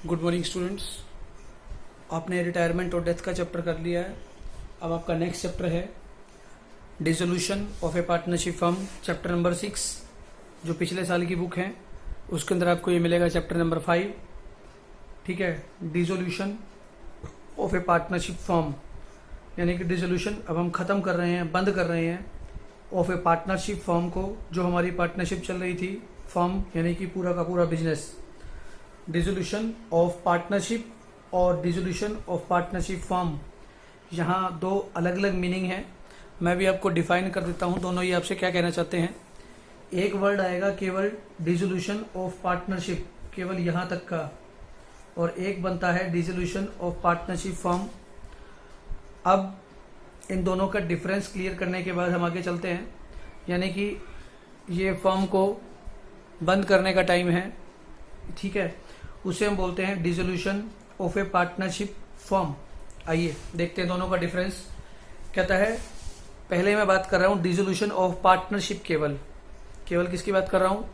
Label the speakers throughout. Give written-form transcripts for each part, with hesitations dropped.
Speaker 1: Good morning students. आपने retirement और death का चैप्टर कर लिया है। अब आपका नेक्स्ट चैप्टर है dissolution of a partnership firm, chapter number 6, जो पिछले साल की बुक है। उसके अंदर आपको ये मिलेगा चैप्टर नंबर 5। ठीक है, dissolution of a partnership firm, यानी कि डिसोल्यूशन अब हम ख़त्म कर रहे हैं, बंद कर रहे हैं ऑफ ए पार्टनरशिप फर्म को, जो हमारी पार्टनरशिप चल रही थी। फर्म यानी कि पूरा का पूरा बिजनेस। डिसोल्यूशन ऑफ पार्टनरशिप और डिसोल्यूशन ऑफ पार्टनरशिप फर्म, यहाँ दो अलग अलग मीनिंग है। मैं भी आपको डिफाइन कर देता हूँ दोनों ही आपसे क्या कहना चाहते हैं। एक वर्ड आएगा केवल डिसोल्यूशन ऑफ पार्टनरशिप, केवल यहाँ तक का, और एक बनता है डिसोल्यूशन ऑफ पार्टनरशिप फर्म। अब इन दोनों का डिफरेंस क्लियर करने के बाद हम आगे चलते हैं। यानी कि ये फर्म को बंद करने का टाइम है, ठीक है, उसे हम बोलते हैं dissolution of a partnership firm. आइए देखते हैं दोनों का डिफरेंस। कहता है, पहले मैं बात कर रहा हूँ डिसोल्यूशन ऑफ पार्टनरशिप, केवल किसकी बात कर रहा हूँ?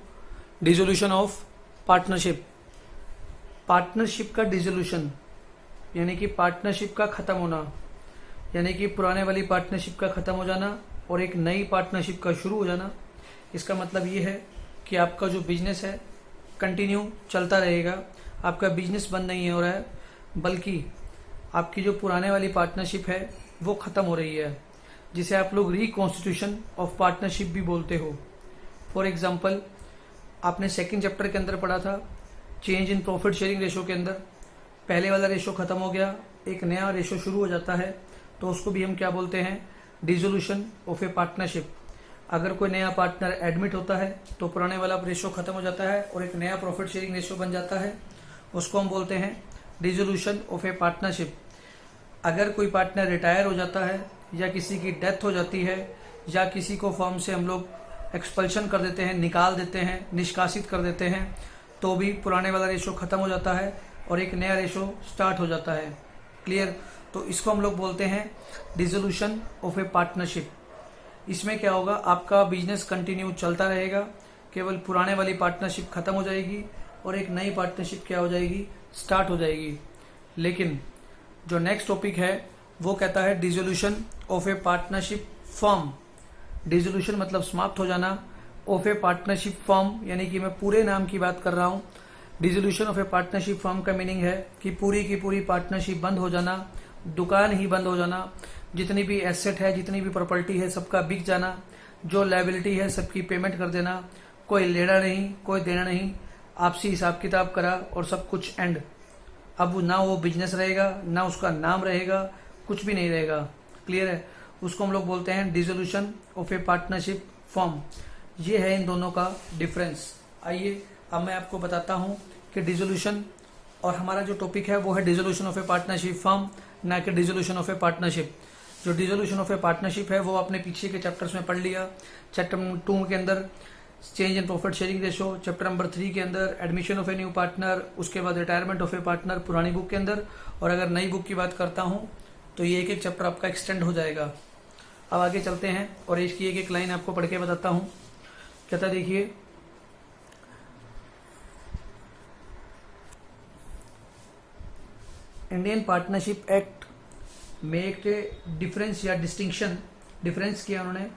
Speaker 1: Dissolution of partnership. पार्टनरशिप का डिसोल्यूशन यानी कि पार्टनरशिप का खत्म होना, यानी कि पुराने वाली पार्टनरशिप का खत्म हो जाना और एक नई पार्टनरशिप का शुरू हो जाना। इसका मतलब ये है कि आपका जो बिजनेस है कंटिन्यू चलता रहेगा, आपका बिजनेस बंद नहीं हो रहा है, बल्कि आपकी जो पुराने वाली पार्टनरशिप है वो ख़त्म हो रही है, जिसे आप लोग रिकॉन्स्टिट्यूशन ऑफ पार्टनरशिप भी बोलते हो। फॉर एग्जांपल, आपने सेकंड चैप्टर के अंदर पढ़ा था change in profit sharing ratio के अंदर, पहले वाला रेशो ख़त्म हो गया, एक नया रेशो शुरू हो जाता है, तो उसको भी हम क्या बोलते हैं? Dissolution of a partnership. अगर कोई नया पार्टनर एडमिट होता है तो पुराने वाला रेशो खत्म हो जाता है और एक नया प्रॉफिट शेयरिंग रेशो बन जाता है, उसको हम बोलते हैं डिसोल्यूशन ऑफ ए पार्टनरशिप। अगर कोई पार्टनर रिटायर हो जाता है या किसी की डेथ हो जाती है या किसी को फर्म से हम लोग एक्सपल्शन कर देते हैं, निकाल देते हैं, निष्कासित कर देते हैं, तो भी पुराने वाला रेशो खत्म हो जाता है और एक नया रेशो स्टार्ट हो जाता है। क्लियर? तो इसको हम लोग बोलते हैं डिसोल्यूशन ऑफ ए पार्टनरशिप। इसमें क्या होगा? आपका बिजनेस कंटिन्यू चलता रहेगा, केवल पुराने वाली पार्टनरशिप खत्म हो जाएगी और एक नई पार्टनरशिप क्या हो जाएगी? स्टार्ट हो जाएगी। लेकिन जो नेक्स्ट टॉपिक है वो कहता है dissolution of a partnership firm. Dissolution मतलब समाप्त हो जाना, ऑफ ए पार्टनरशिप फर्म यानी कि मैं पूरे नाम की बात कर रहा हूँ। Dissolution of a partnership firm का मीनिंग है कि पूरी की पूरी पार्टनरशिप बंद हो जाना, दुकान ही बंद हो जाना, जितनी भी एसेट है, जितनी भी प्रॉपर्टी है, सबका बिक जाना, जो लायबिलिटी है सबकी पेमेंट कर देना, कोई लेना नहीं, कोई देना नहीं, आपसी हिसाब किताब करा और सब कुछ एंड। अब ना वो बिजनेस रहेगा, ना उसका नाम रहेगा, कुछ भी नहीं रहेगा। क्लियर है? उसको हम लोग बोलते हैं dissolution of a partnership firm. ये है इन दोनों का डिफरेंस। आइए अब मैं आपको बताता हूँ कि डिसोल्यूशन, और हमारा जो टॉपिक है वो है dissolution of a partnership firm, ना कि डिसोल्यूशन ऑफ ए पार्टनरशिप। जो डिसोल्यूशन ऑफ ए पार्टनरशिप है वो आपने पीछे के चैप्टर्स में पढ़ लिया। चैप्टर नंबर 2 के अंदर change in profit sharing ratio, chapter number 3 के अंदर admission of a new partner, उसके बाद रिटायरमेंट ऑफ ए पार्टनर पुरानी बुक के अंदर। और अगर नई बुक की बात करता हूँ तो ये एक एक चैप्टर आपका एक्सटेंड हो जाएगा। अब आगे चलते हैं और इसकी एक एक लाइन आपको पढ़ के बताता हूँ। कहता देखिए, Indian partnership act make a difference या डिस्टिंक्शन, डिफरेंस किया उन्होंने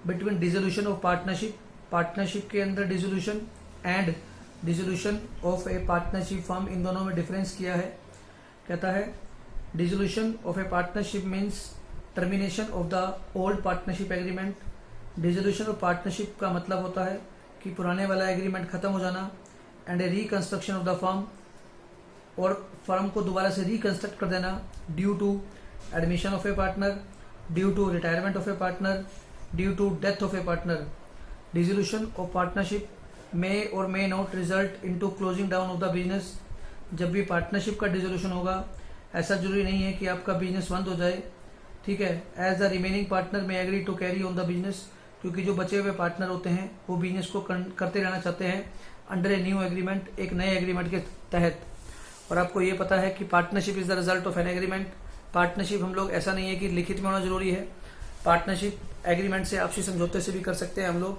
Speaker 1: between dissolution of partnership, partnership के अंदर dissolution, and dissolution of a partnership firm. इन दोनों में डिफरेंस किया है। कहता है dissolution of a partnership means termination of the old partnership agreement. Dissolution of partnership का मतलब होता है कि पुराने वाला एग्रीमेंट खत्म हो जाना, and a reconstruction of the firm, और फर्म को दोबारा से रिकंस्ट्रक्ट कर देना, due to admission of a partner, due to retirement of a partner, due to death of a partner. Dissolution of partnership may और may not result into closing down of the business. जब भी partnership का dissolution होगा, ऐसा जरूरी नहीं है कि आपका बिजनेस बंद हो जाए, ठीक है। एज द रिमेनिंग पार्टनर में agree to carry on the business, क्योंकि जो बचे हुए पार्टनर होते हैं वो बिजनेस को करते रहना चाहते हैं अंडर ए न्यू एग्रीमेंट, एक नए एग्रीमेंट के तहत। और आपको ये पता है कि partnership is the result of an agreement. Partnership हम लोग, ऐसा नहीं है कि लिखित में होना जरूरी है, पार्टनरशिप एग्रीमेंट से, आपसी समझौते से भी कर सकते हैं हम लोग,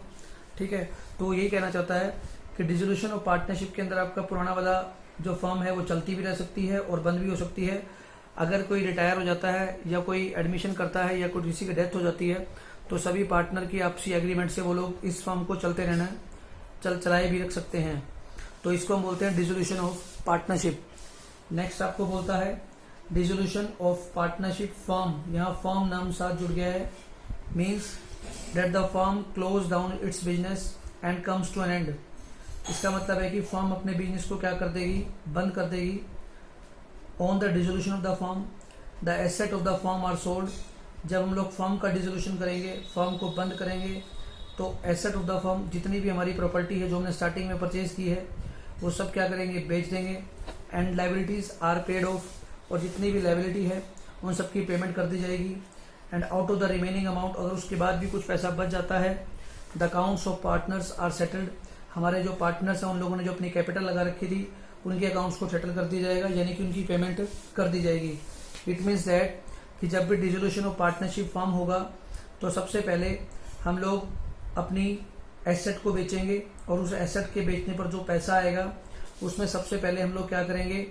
Speaker 1: ठीक है। तो यही कहना चाहता है कि डिसोल्यूशन ऑफ पार्टनरशिप के अंदर आपका पुराना वाला जो फर्म है वो चलती भी रह सकती है और बंद भी हो सकती है। अगर कोई रिटायर हो जाता है या कोई एडमिशन करता है या कोई किसी की डेथ हो जाती है तो सभी पार्टनर की आपसी एग्रीमेंट से वो लोग इस फर्म को चलते रहना चलाए भी रख सकते हैं। तो इसको हम बोलते हैं डिसोल्यूशन ऑफ पार्टनरशिप। नेक्स्ट आपको बोलता है डिसोल्यूशन ऑफ पार्टनरशिप फर्म। यहाँ फर्म नाम साथ जुड़ गया है, means that the firm close down its business and comes to an end. इसका मतलब है कि फर्म अपने बिजनेस को क्या कर देगी, बंद कर देगी। On the dissolution of the firm the asset of the firm are sold. जब हम लोग फर्म का डिसोल्यूशन करेंगे, फर्म को बंद करेंगे, तो एसेट ऑफ द फर्म, जितनी भी हमारी प्रॉपर्टी है जो हमने स्टार्टिंग में परचेज की है, वो सब क्या करेंगे, बेच देंगे। And liabilities are paid off, और जितनी भी लाइबिलिटी है उन सब की पेमेंट कर दी जाएगी। And out of the remaining amount, अगर उसके बाद भी कुछ पैसा बच जाता है, the accounts of partners are settled. हमारे जो पार्टनर्स हैं उन लोगों ने जो अपनी कैपिटल लगा रखी थी उनके अकाउंट्स को सेटल कर दिया जाएगा, यानी कि उनकी पेमेंट कर दी जाएगी। इट मीन्स दैट कि जब भी डिसोल्यूशन ऑफ पार्टनरशिप फॉर्म होगा तो सबसे पहले हम लोग अपनी एसेट को बेचेंगे और उस एसेट के बेचने पर जो पैसा आएगा उसमें सबसे पहले हम लोग क्या करेंगे,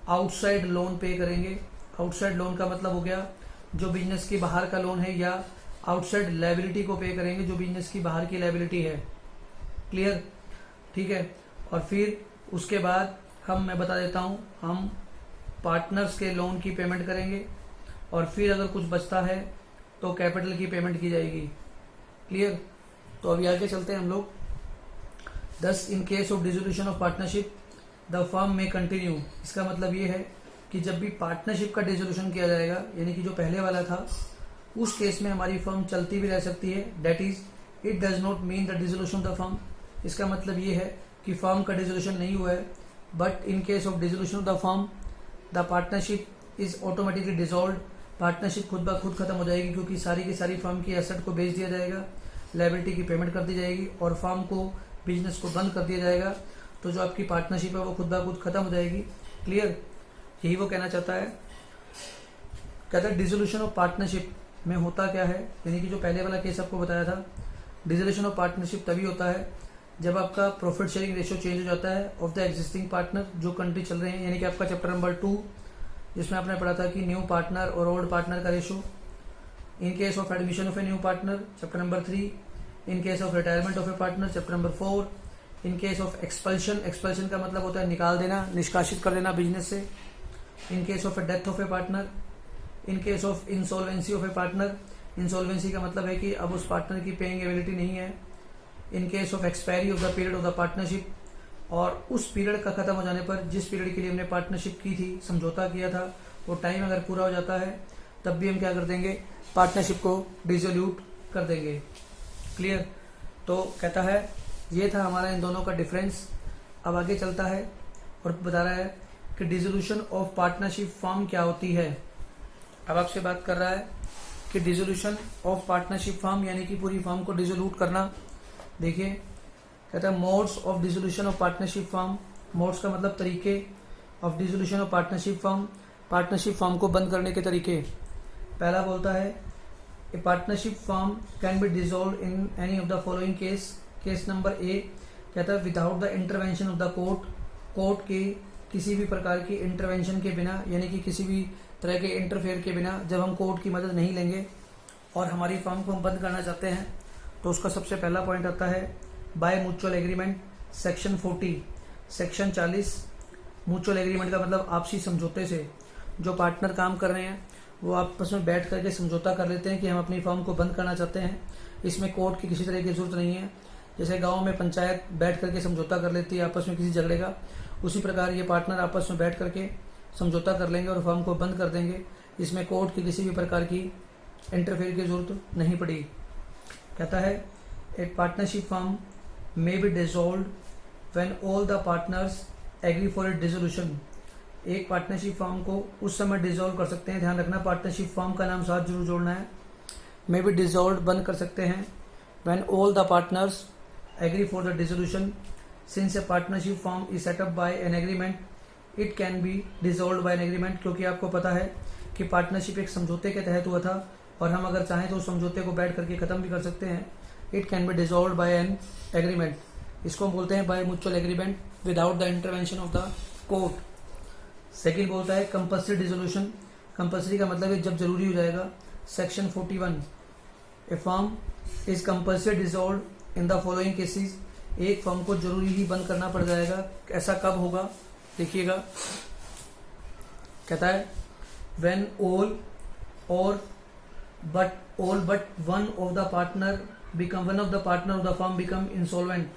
Speaker 1: आउटसाइड लोन पे करेंगे। आउटसाइड लोन का मतलब हो गया जो बिजनेस के बाहर का लोन है, या आउटसाइड लायबिलिटी को पे करेंगे जो बिजनेस की बाहर की लायबिलिटी है। क्लियर, ठीक है। और फिर उसके बाद मैं बता देता हूँ, हम पार्टनर्स के लोन की पेमेंट करेंगे और फिर अगर कुछ बचता है तो कैपिटल की पेमेंट की जाएगी। क्लियर। तो अभी आगे चलते हैं हम लोग। दस in case of dissolution of partnership the firm में कंटिन्यू। इसका मतलब ये है कि जब भी पार्टनरशिप का डिसोल्यूशन किया जाएगा, यानी कि जो पहले वाला था, उस केस में हमारी फर्म चलती भी रह सकती है। That is it does not mean the dissolution of the firm. इसका मतलब ये है कि फर्म का डिसोल्यूशन नहीं हुआ है, but in case of dissolution of the firm the partnership is automatically dissolve. Partnership खुद ब खुद खत्म हो जाएगी, क्योंकि सारी की सारी फर्म की एसेट को बेच दिया जाएगा, लायबिलिटी की पेमेंट कर दी जाएगी और फर्म को, बिजनेस को बंद कर दिया जाएगा। तो जो आपकी पार्टनरशिप है वो खुद ब खुद खत्म हो जाएगी। क्लियर, यही वो कहना चाहता है। कहता है डिसोल्यूशन ऑफ पार्टनरशिप में होता क्या है, यानी कि जो पहले वाला केस आपको बताया था, डिसोल्यूशन ऑफ पार्टनरशिप तभी होता है जब आपका प्रॉफिट शेयरिंग रेशियो चेंज हो जाता है ऑफ द एग्जिस्टिंग पार्टनर, जो कंट्री चल रहे हैं। यानी कि आपका चैप्टर नंबर 2 जिसमें आपने पढ़ा था कि न्यू पार्टनर और ओल्ड पार्टनर का ratio. In case of admission of a new partner, chapter number 3। In case of retirement of a partner, chapter number 4। In case of expulsion, expulsion का मतलब होता है निकाल देना, निष्कासित कर देना बिजनेस से। In case of A death of a partner. In case of insolvency of a partner, insolvency का मतलब है कि अब उस पार्टनर की पेइंग एबिलिटी नहीं है। In case of expiry of the period of the partnership, और उस पीरियड का खत्म हो जाने पर, जिस पीरियड के लिए हमने पार्टनरशिप की थी, समझौता किया था, वो टाइम अगर पूरा हो जाता है तब भी हम क्या कर देंगे, पार्टनरशिप को डिसोल्यूट कर देंगे। क्लियर। तो कहता है ये था हमारा इन दोनों का डिफरेंस। अब आगे चलता है और बता रहा है कि डिसोल्यूशन ऑफ पार्टनरशिप फॉर्म क्या होती है। अब आपसे बात कर रहा है कि डिसोल्यूशन ऑफ पार्टनरशिप फॉर्म, यानी कि पूरी फॉर्म को डिसोल्यूट करना। देखिए, कहता है modes of dissolution of partnership form. Modes का मतलब तरीके, of dissolution of partnership form, partnership form को बंद करने के तरीके। पहला बोलता है a partnership form can be dissolve in any of the following case. Case number A कहता है without the intervention of the court. Court के किसी भी प्रकार की इंटरवेंशन के बिना, यानी कि किसी भी तरह के इंटरफेयर के बिना, जब हम कोर्ट की मदद नहीं लेंगे और हमारी फर्म को हम बंद करना चाहते हैं, तो उसका सबसे पहला पॉइंट आता है bye mutual agreement, section 40। Section 40 mutual agreement का मतलब आपसी समझौते से। जो पार्टनर काम कर रहे हैं वो आपस में बैठ करके समझौता कर लेते हैं कि हम अपनी फर्म को बंद करना चाहते हैं। इसमें कोर्ट की किसी तरह की जरूरत नहीं है। जैसे गांव में पंचायत बैठ करके समझौता कर लेती है आपस में किसी झगड़े का, उसी प्रकार ये पार्टनर आपस में बैठ करके समझौता कर लेंगे और फर्म को बंद कर देंगे। इसमें कोर्ट की किसी भी प्रकार की इंटरफेयर की जरूरत नहीं पड़ी। कहता है a partnership firm may be dissolved when all the partners agree for it dissolution. एक पार्टनरशिप फर्म को उस समय डिसॉल्व कर सकते हैं, ध्यान रखना पार्टनरशिप फर्म का नाम साथ जरूर जोड़ना है। मे बी डिसॉल्व्ड बंद कर सकते हैं when all the partners agree for the dissolution. Since a partnership firm is set up by an agreement it can be dissolved by an agreement. क्योंकि आपको पता है कि पार्टनरशिप एक समझौते के तहत हुआ था और हम अगर चाहें तो उस समझौते को बैठ करके खत्म भी कर सकते हैं। It can be dissolved by an agreement. इसको हम बोलते हैं by mutual agreement without the intervention of the court. Second बोलता है कंपल्सरी डिसोल्यूशन। कंपल्सरी का मतलब है जब जरूरी हो जाएगा। Section 41 A firm is compulsory dissolve in the following cases. एक फर्म को जरूरी ही बंद करना पड़ जाएगा। ऐसा कब होगा देखिएगा, कहता है when all but one of the partner of the firm become insolvent.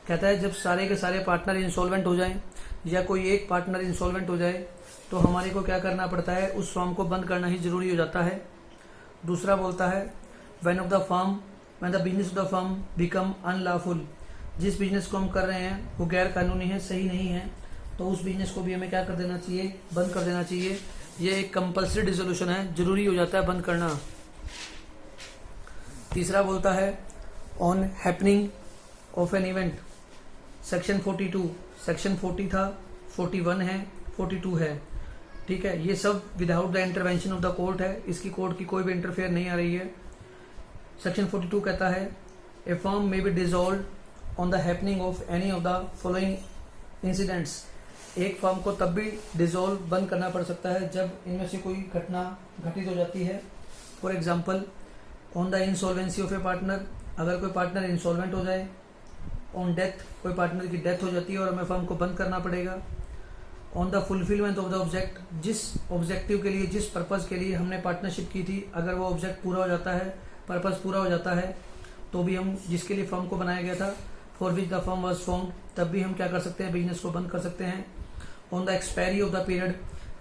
Speaker 1: कहता है जब सारे के सारे पार्टनर इंसॉल्वेंट हो जाएं या कोई एक पार्टनर इंसॉल्वेंट हो जाए तो हमारे को क्या करना पड़ता है, उस फर्म को बंद करना ही जरूरी हो जाता है। दूसरा बोलता है when the business of the firm become unlawful. जिस बिजनेस को हम कर रहे हैं वो गैर कानूनी है, सही नहीं है, तो उस बिजनेस को भी हमें क्या कर देना चाहिए, बंद कर देना चाहिए। ये एक कंपल्सरी डिसोल्यूशन है, जरूरी हो जाता है बंद करना। तीसरा बोलता है on happening of an event. Section 42, section 40 था, 41 है, 42 है, ठीक है। ये सब without the intervention of the court है, इसकी कोर्ट की कोई भी इंटरफेयर नहीं आ रही है। सेक्शन 42 कहता है a firm may be dissolved on the happening of any of the following incidents. एक फर्म को तब भी डिसॉल्व बंद करना पड़ सकता है जब इनमें से कोई घटना घटित हो जाती है। For example on the insolvency of a partner, अगर कोई पार्टनर इंसॉल्वेंट हो जाए। ऑन डेथ, कोई पार्टनर की डेथ हो जाती है और हमें फर्म को बंद करना पड़ेगा। On the fulfilment of the object, जिस ऑब्जेक्टिव के लिए, जिस पर्पज के लिए हमने पार्टनरशिप की थी, अगर वो ऑब्जेक्ट पूरा हो जाता है, पर्पज पूरा हो जाता है, तो भी हम जिसके लिए फर्म को बनाया गया था, for which the firm was formed, तब भी हम क्या कर सकते हैं, बिजनेस को बंद कर सकते हैं। On the expiry of the period,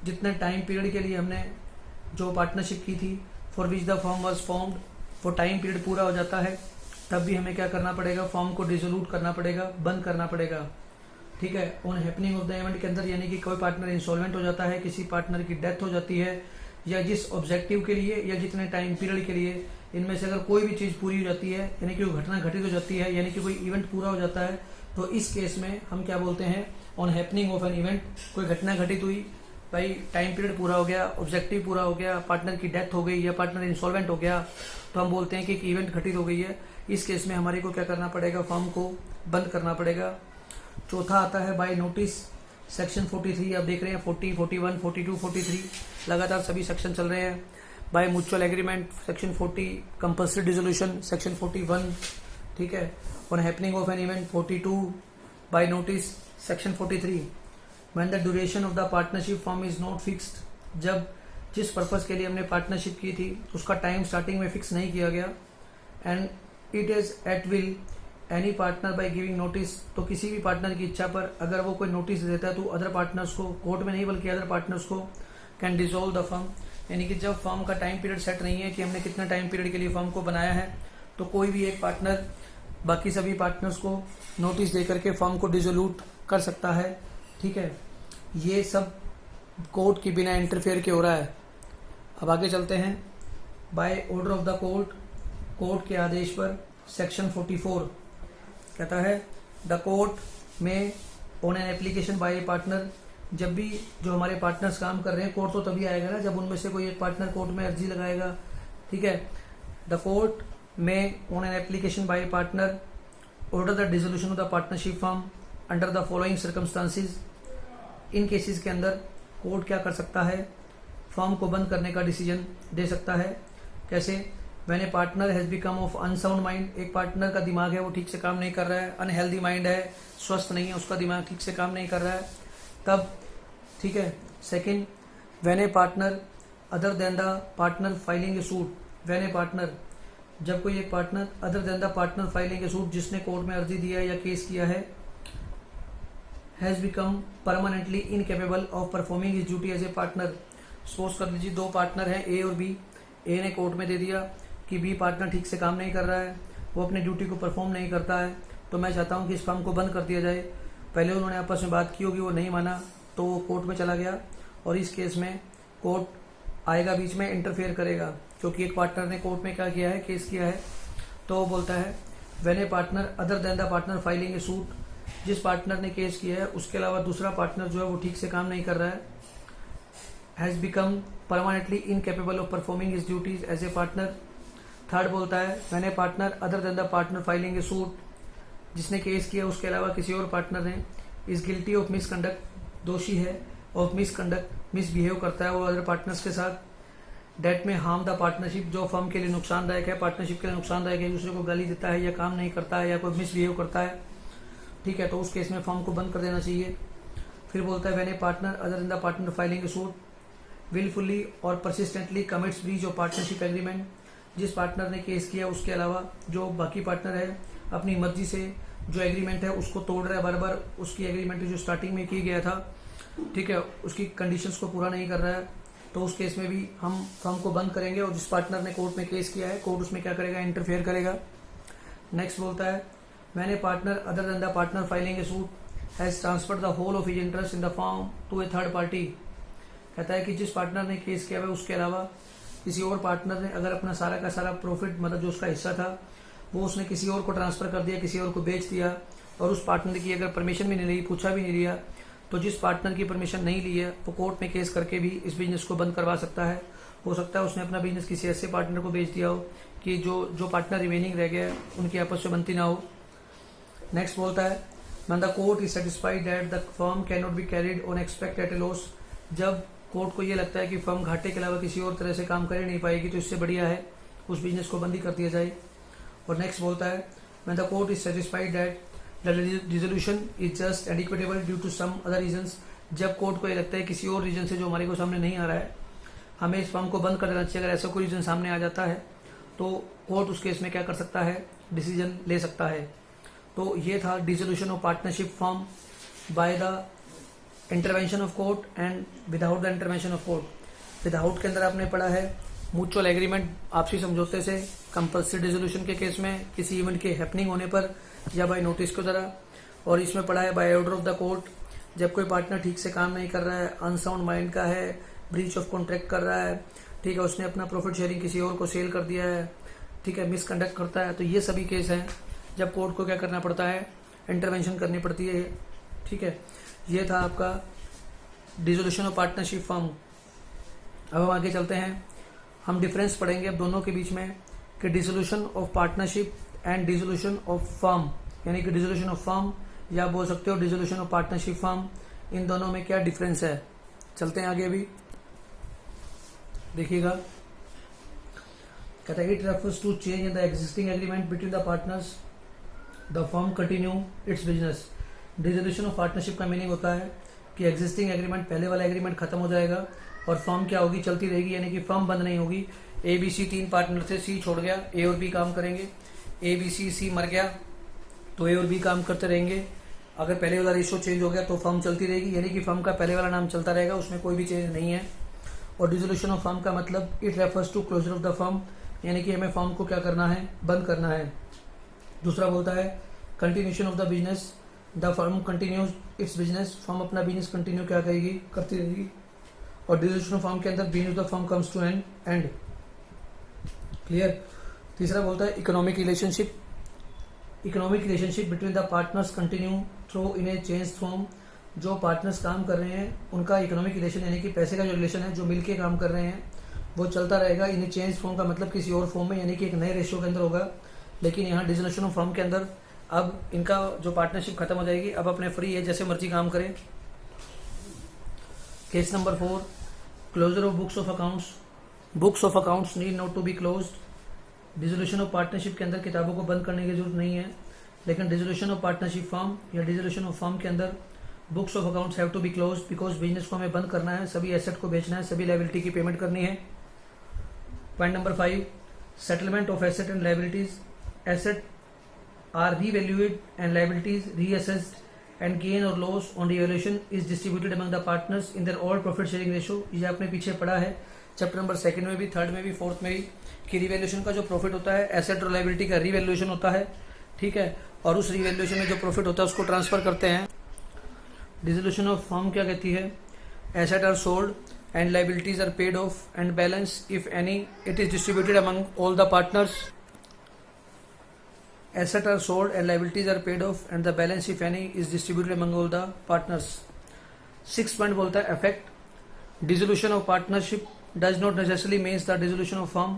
Speaker 1: जितने टाइम पीरियड के लिए हमने जो पार्टनरशिप की थी, for which the firm was formed, वो टाइम पीरियड पूरा हो जाता है, तब भी हमें क्या करना पड़ेगा, फर्म को डिसोल्यूट करना पड़ेगा, बंद करना पड़ेगा, ठीक है। On happening of the event के अंदर, यानी कि कोई पार्टनर इंसॉल्वेंट हो जाता है, किसी पार्टनर की डेथ हो जाती है, या जिस ऑब्जेक्टिव के लिए या जितने टाइम पीरियड के लिए, इनमें से अगर कोई भी चीज पूरी हो जाती है, यानी कि वो घटना घटित हो जाती है, यानी कि कोई इवेंट पूरा हो जाता है, तो इस केस में हम क्या बोलते हैं, on happening of an event. कोई घटना घटित हुई, भाई टाइम पीरियड पूरा हो गया, ऑब्जेक्टिव पूरा हो गया, पार्टनर की डेथ हो गई या पार्टनर इंसॉल्वेंट हो गया, तो हम बोलते हैं कि एक इवेंट घटित हो गई है। इस केस में हमारे को क्या करना पड़ेगा, फर्म को बंद करना पड़ेगा। चौथा आता है बाय नोटिस। सेक्शन 43 आप देख रहे हैं, 40, 41, 42, 43 लगातार सभी सेक्शन चल रहे हैं। By mutual agreement section 40, compulsory dissolution section 41, ठीक है। On happening of an event 42, by notice section 43। When the duration of the partnership firm is not fixed, जब जिस पर्पज के लिए हमने पार्टनरशिप की थी उसका टाइम स्टार्टिंग में फिक्स नहीं किया गया। And it is at will any partner by giving notice, तो किसी भी पार्टनर की इच्छा पर अगर वो कोई नोटिस देता है तो अदर पार्टनर्स को, कोर्ट में नहीं बल्कि अदर पार्टनर्स को, कैन डिसॉल्व द फर्म। यानी कि जब फर्म का टाइम पीरियड सेट नहीं है कि हमने कितना टाइम पीरियड के लिए फर्म को बनाया है, तो कोई भी एक पार्टनर बाकी सभी पार्टनर्स को नोटिस दे करके फर्म को डिसोल्यूट कर सकता है, ठीक है। ये सब कोर्ट के बिना इंटरफेयर के हो रहा है। अब आगे चलते हैं। By order of the court, court के आदेश पर सेक्शन 44 कहता है the court may on an application by a partner, जब भी जो हमारे पार्टनर्स काम कर रहे हैं, कोर्ट तो तभी आएगा ना जब उनमें से कोई एक पार्टनर कोर्ट में अर्जी लगाएगा, ठीक है। The court may on an application by a partner order the dissolution of the partnership firm under the following circumstances. In cases के अंदर कोर्ट क्या कर सकता है, फर्म को बंद करने का डिसीजन दे सकता है। कैसे? When a partner has become of unsound mind, एक पार्टनर का दिमाग है वो ठीक से काम नहीं कर रहा है, अनहेल्दी माइंड है, स्वस्थ नहीं है, उसका दिमाग ठीक से काम नहीं कर रहा है, तब, ठीक है। Second, when a partner other than the partner filing a suit, when a partner, जब कोई एक partner other than the partner filing a suit, जिसने कोर्ट में अर्जी दिया है या केस किया है, has become permanently incapable of performing his duty as a partner. Suppose कर लीजिए दो पार्टनर हैं ए और बी, ए ने कोर्ट में दे दिया कि बी पार्टनर ठीक से काम नहीं कर रहा है, वो अपनी ड्यूटी को परफॉर्म नहीं करता है, तो मैं चाहता हूँ कि इस फर्म को बंद कर दिया जाए। पहले उन्होंने आपस में बात की होगी, वो नहीं माना, तो वो कोर्ट में चला गया और इस केस में कोर्ट आएगा बीच में, इंटरफेयर करेगा, क्योंकि एक पार्टनर ने कोर्ट में क्या किया है, केस किया है। तो वो बोलता है when a partner other than the partner filing a suit, जिस पार्टनर ने केस किया है उसके अलावा दूसरा पार्टनर जो है वो ठीक से काम नहीं कर रहा है, has become permanently incapable of performing his duties as a partner. Third बोलता है when a partner other than the partner filing a suit, जिसने केस किया उसके अलावा किसी और पार्टनर ने, इज गिल्टी ऑफ मिसकंडक्ट, दोषी है और मिसबिहेव करता है वो अदर पार्टनर्स के साथ, डेट में हार्म द पार्टनरशिप, जो फर्म के लिए नुकसानदायक है, पार्टनरशिप के लिए नुकसानदायक है, दूसरे को गाली देता है या काम नहीं करता है या कोई मिसबिहेव करता है, ठीक है, तो उस केस में फर्म को बंद कर देना चाहिए। फिर बोलता है when a partner other than the partner filing a suit wilfully और persistently commits breach of partnership agreement, जिस पार्टनर ने केस किया उसके अलावा जो बाकी पार्टनर है अपनी मर्जी से जो एग्रीमेंट है उसको तोड़ रहा है, बार बार उसकी एग्रीमेंट जो स्टार्टिंग में की गया था, ठीक है, उसकी कंडीशंस को पूरा नहीं कर रहा है, तो उस केस में भी हम फर्म को बंद करेंगे। और जिस पार्टनर ने कोर्ट में केस किया है कोर्ट उसमें क्या करेगा, इंटरफेयर करेगा। नेक्स्ट बोलता है when a partner other than the partner filing a suit has transferred the whole of his interest in the firm to a third party, कहता है कि जिस पार्टनर ने केस किया है उसके अलावा किसी और पार्टनर ने अगर अपना सारा का सारा प्रॉफिट मतलब जो उसका हिस्सा था वो उसने किसी और को ट्रांसफर कर दिया, किसी और को बेच दिया, और उस पार्टनर की अगर परमिशन भी नहीं ली, पूछा भी नहीं लिया, तो जिस पार्टनर की परमिशन नहीं ली है वो कोर्ट में केस करके भी इस बिजनेस को बंद करवा सकता है। हो सकता है उसने अपना बिजनेस किसी ऐसे पार्टनर को बेच दिया हो कि जो पार्टनर रिमेनिंग रह गया है उनकी आपस में बनती ना हो। नेक्स्ट बोलता है when the court is satisfied that the firm can not be carried on expect at a loss, जब कोर्ट को ये लगता है कि फर्म घाटे के अलावा किसी और तरह से काम कर नहीं पाएगी तो इससे बढ़िया है उस बिजनेस को बंद ही कर दिया जाए। और नेक्स्ट बोलता है when the court is satisfied that the resolution is just and equitable due to some other reasons, जब कोर्ट को ये लगता है किसी और रीजन से जो हमारे को सामने नहीं आ रहा है हमें इस फर्म को बंद कर देना चाहिए, अगर ऐसा कोई रीजन सामने आ जाता है तो कोर्ट उस केस में क्या कर सकता है, डिसीजन ले सकता है। तो ये था dissolution of partnership firm by the intervention of court and without the intervention of court. Without के अंदर आपने पढ़ा है म्यूचुअल एग्रीमेंट आपसी समझौते से, कंपल्सरी डिसोल्यूशन के केस में किसी इवेंट के हैपनिंग होने पर या बाय नोटिस की तरह, और इसमें पढ़ा है by order of the court, जब कोई पार्टनर ठीक से काम नहीं कर रहा है, अनसाउंड माइंड का है, ब्रीच ऑफ कॉन्ट्रैक्ट कर रहा है, ठीक है, उसने अपना प्रॉफिट शेयरिंग किसी और को सेल कर दिया है, ठीक है, मिसकंडक्ट करता है, तो ये सभी केस हैं जब कोर्ट को क्या करना पड़ता है, इंटरवेंशन करनी पड़ती है, ठीक है। ये था आपका डिसोल्यूशन ऑफ पार्टनरशिप फर्म। अब हम आगे चलते हैं, हम डिफरेंस पढ़ेंगे अब दोनों के बीच में कि dissolution of partnership and dissolution of firm, यानी कि डिसोल्यूशन ऑफ फर्म या बोल सकते हो डिसोल्यूशन ऑफ पार्टनरशिप फर्म, इन दोनों में क्या डिफरेंस है। चलते हैं आगे, अभी देखिएगा, कहता है it refers to change in the existing agreement between the partners the firm continue its business. Dissolution of partnership का मीनिंग होता है कि एग्जिस्टिंग एग्रीमेंट, पहले वाला एग्रीमेंट खत्म हो जाएगा और फर्म क्या होगी, चलती रहेगी, यानी कि फर्म बंद नहीं होगी। ए बी सी तीन पार्टनर थे, सी छोड़ गया, ए और बी काम करेंगे, ए बी सी मर गया तो ए और बी काम करते रहेंगे। अगर पहले वाला रेशियो चेंज हो गया तो फर्म चलती रहेगी, यानी कि फर्म का पहले वाला नाम चलता रहेगा, उसमें कोई भी चेंज नहीं है। और डिसोल्यूशन ऑफ फर्म का मतलब it refers to closure of the firm, यानी कि हमें फर्म को क्या करना है, बंद करना है। दूसरा बोलता है continuation of the business, the firm continues it's business, firm अपना बिजनेस कंटिन्यू क्या करेगी, करती रहेगी। और डिसोल्यूशन ऑफ फर्म के अंदर business of the firm comes to an end, clear. तीसरा बोलता है economic relationship between the partners continue through in a change form, जो पार्टनर्स काम कर रहे हैं उनका इकोनॉमिक रिलेशन यानी कि पैसे का जो रिलेशन है, जो मिलके काम कर रहे हैं वो चलता रहेगा। इन ए चेंज फॉर्म का मतलब किसी और फॉर्म में, यानी कि एक नए रेशियो के अंदर होगा। लेकिन यहाँ डिसोल्यूशन ऑफ फर्म के अंदर अब इनका जो पार्टनरशिप खत्म हो जाएगी, अब अपने फ्री है, जैसे मर्जी काम करें। Case number 4, closure of books of accounts. Books of accounts need not to be closed. Dissolution of partnership के अंदर किताबों को बंद करने की जरूरत नहीं है, लेकिन डिसोल्यूशन ऑफ पार्टनरशिप फर्म या डिसोल्यूशन ऑफ फर्म के अंदर books of accounts have to be closed, because business को हमें बंद करना है, सभी एसेट को बेचना है, सभी लायबिलिटी की पेमेंट करनी है। Point number 5, settlement of asset and liabilities. Asset are revalued and liabilities reassessed and gain or loss on revaluation is distributed among the partners in their all profit sharing ratio। ये आपने पीछे पढ़ा है chapter number 2 में भी, 3rd में भी, 4th में भी, कि रिवैल्यूएशन का जो प्रॉफिट होता है एसेट और लायबिलिटी का रिवैल्यूएशन होता है, ठीक है, और उस रिवैल्यूएशन में जो प्रॉफिट होता है उसको ट्रांसफर करते हैं। डिसोल्यूशन ऑफ फर्म क्या कहती है, asset are sold and liabilities are paid off and balance if any it is distributed among all the partners. Assets are sold and liabilities are paid off and the balance if any is distributed among all the partners। 6th point बोलता है effect। Dissolution of partnership does not necessarily means the dissolution of firm।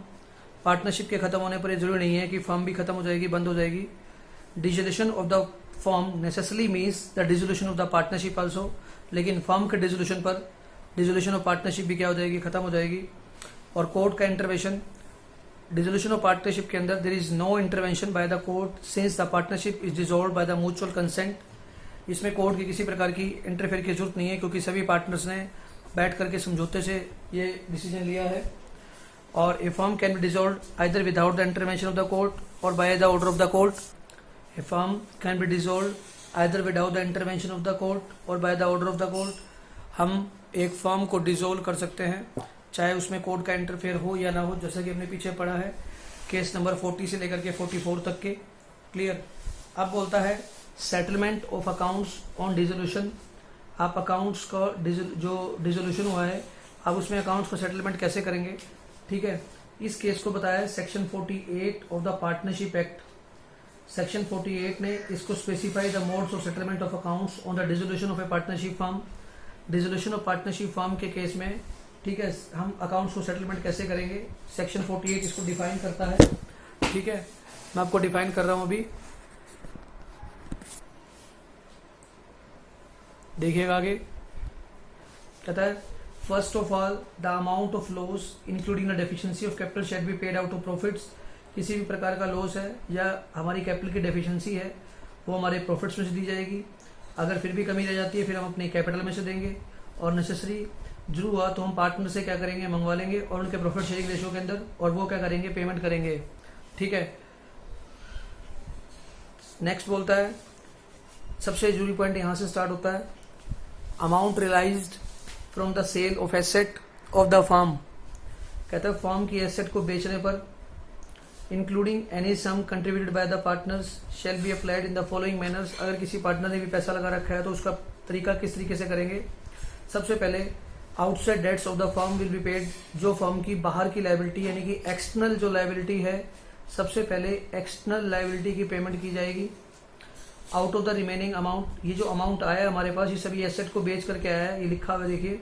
Speaker 1: Partnership के खत्म होने पर ये जरूरी नहीं है कि फर्म भी खत्म हो जाएगी, बंद हो जाएगी। Dissolution of the firm necessarily means the dissolution of the partnership also, लेकिन फर्म के डिसोल्यूशन पर डिसोल्यूशन ऑफ पार्टनरशिप भी क्या हो जाएगी, खत्म हो जाएगी। और कोर्ट का इंटरवेंशन, डिसोल्यूशन ऑफ पार्टनरशिप के अंदर there is no intervention by the court since the partnership is dissolved by the mutual consent. इसमें कोर्ट की किसी प्रकार की इंटरफेयर की जरूरत नहीं है, क्योंकि सभी पार्टनर्स ने बैठ करके समझौते से ये डिसीजन लिया है। और a firm can be dissolved either without the intervention of the court और by the order of the court. A firm can be dissolved either without the intervention of the court और by the order of the court. हम एक firm को dissolve कर सकते हैं चाहे उसमें कोर्ट का इंटरफेयर हो या ना हो, जैसा कि हमने पीछे पढ़ा है केस नंबर 40 से लेकर के 44 तक के। क्लियर। अब बोलता है settlement of accounts on dissolution. आप अकाउंट्स का जो डिसोल्यूशन हुआ है आप उसमें अकाउंट्स को सेटलमेंट कैसे करेंगे, ठीक है। इस केस को बताया section 48 of the partnership act. Section 48 ने इसको specify the modes of settlement of accounts on the dissolution of a partnership firm. Dissolution of partnership firm के केस में, ठीक है, हम अकाउंट्स को सेटलमेंट कैसे करेंगे, सेक्शन 48 इसको डिफाइन करता है, ठीक है। मैं आपको डिफाइन कर रहा हूं अभी, देखिएगा आगे। कहता है first of all the amount of loss including the deficiency of capital shall be paid out of profits. किसी भी प्रकार का लॉस है या हमारी कैपिटल की डेफिशिएंसी है वो हमारे प्रॉफिट्स में से दी जाएगी। अगर फिर भी कमी रह जाती है फिर हम अपने कैपिटल में से देंगे, और नेसेसरी जरूर हुआ तो हम पार्टनर से क्या करेंगे, मंगवा लेंगे और उनके प्रॉफिट शेयरिंग रेशो के अंदर, और वो क्या करेंगे, पेमेंट करेंगे, ठीक है। नेक्स्ट बोलता है, सबसे जरूरी पॉइंट यहां से स्टार्ट होता है, amount realised from the sale of asset of the firm. कहता है फर्म की एसेट को बेचने पर including any sum contributed by the partners shall be applied in the following manners. अगर किसी पार्टनर ने भी पैसा लगा रखा है तो उसका तरीका किस तरीके से करेंगे। सबसे पहले outside debts of the firm will be paid. जो फर्म की बाहर की लायबिलिटी यानी कि एक्सटर्नल जो लायबिलिटी है, सबसे पहले एक्सटर्नल लायबिलिटी की पेमेंट की जाएगी। Out of the remaining amount, ये जो अमाउंट आया हमारे पास ये सभी एसेट को बेच करके आया है, ये लिखा हुआ देखिए,